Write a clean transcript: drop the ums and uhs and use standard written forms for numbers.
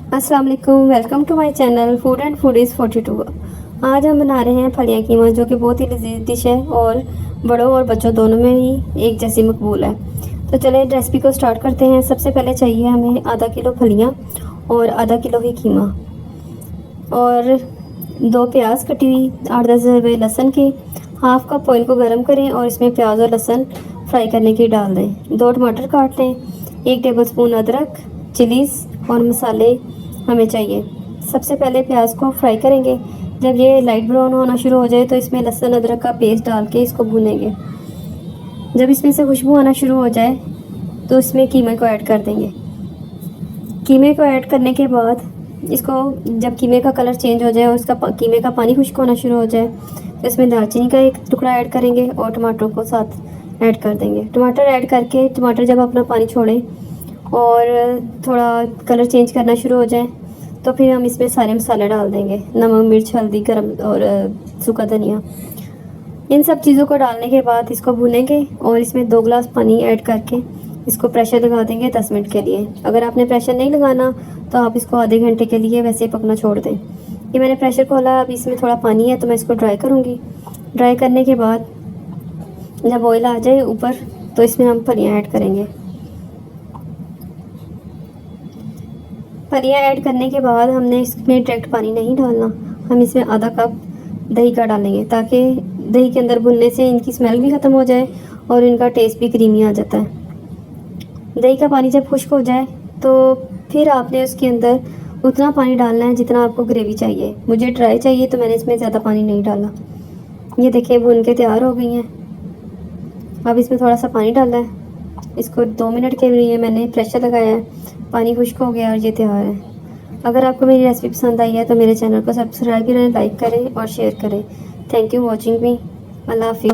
अस्सलाम वालेकुम, welcome to my channel food and foodies 42। आज हम बना रहे हैं फलियाँ कीमा, जो कि बहुत ही लजीज डिश है और बड़ों और बच्चों दोनों में ही एक जैसी मकबूल है। तो चलें रेसिपी को स्टार्ट करते हैं। सबसे पहले चाहिए हमें आधा किलो फलियाँ और आधा किलो ही कीमा और 2 प्याज कटी हुई, 8-10 रुपये लहसुन की। हाफ कप ऑयल को गर्म करें और इसमें प्याज और लहसुन फ्राई करने की डाल दें। 2 टमाटर काट लें, 1 टेबलस्पून अदरक, चिलीज़ और मसाले हमें चाहिए। सबसे पहले प्याज को फ्राई करेंगे। जब ये लाइट ब्राउन होना शुरू हो जाए तो इसमें लहसुन अदरक का पेस्ट डाल के इसको भूनेंगे। जब इसमें से खुशबू आना शुरू हो जाए तो इसमें कीमे को ऐड कर देंगे। कीमे को ऐड करने के बाद इसको जब कीमे का कलर चेंज हो जाए और इसका कीमे का पानी खुश्क होना शुरू हो जाए तो इसमें दालचीनी का एक टुकड़ा ऐड करेंगे और टमाटर को साथ ऐड कर देंगे। टमाटर ऐड करके टमाटर जब अपना पानी छोड़े और थोड़ा कलर चेंज करना शुरू हो जाए तो फिर हम इसमें सारे मसाले डाल देंगे, नमक, मिर्च, हल्दी, गरम और सूखा धनिया। इन सब चीज़ों को डालने के बाद इसको भूनेंगे और इसमें 2 गिलास पानी ऐड करके इसको प्रेशर लगा देंगे 10 मिनट के लिए। अगर आपने प्रेशर नहीं लगाना तो आप इसको आधे घंटे के लिए वैसे ही पकना छोड़ दें। ये मैंने प्रेशर खोला, अब इसमें थोड़ा पानी है तो मैं इसको ड्राई करूँगी। ड्राई करने के बाद जब ऑयल आ जाए ऊपर तो इसमें हम फलियाँ ऐड करेंगे। फलियाँ ऐड करने के बाद हमने इसमें डायरेक्ट पानी नहीं डालना, हम इसमें आधा कप दही का डालेंगे ताकि दही के अंदर भुनने से इनकी स्मेल भी ख़त्म हो जाए और इनका टेस्ट भी क्रीमी आ जाता है। दही का पानी जब खुश्क हो जाए तो फिर आपने उसके अंदर उतना पानी डालना है जितना आपको ग्रेवी चाहिए। मुझे ड्राई चाहिए तो मैंने इसमें ज़्यादा पानी नहीं डाला। ये देखिए भुन के तैयार हो गई हैं। अब इसमें थोड़ा सा पानी डाला है, इसको 2 मिनट के लिए मैंने प्रेशर लगाया है। पानी खुश्क हो गया और ये तैयार है। अगर आपको मेरी रेसिपी पसंद आई है तो मेरे चैनल को सब्सक्राइब करें, लाइक करें और शेयर करें। Thank you watching me. अल्लाह हाफिज़।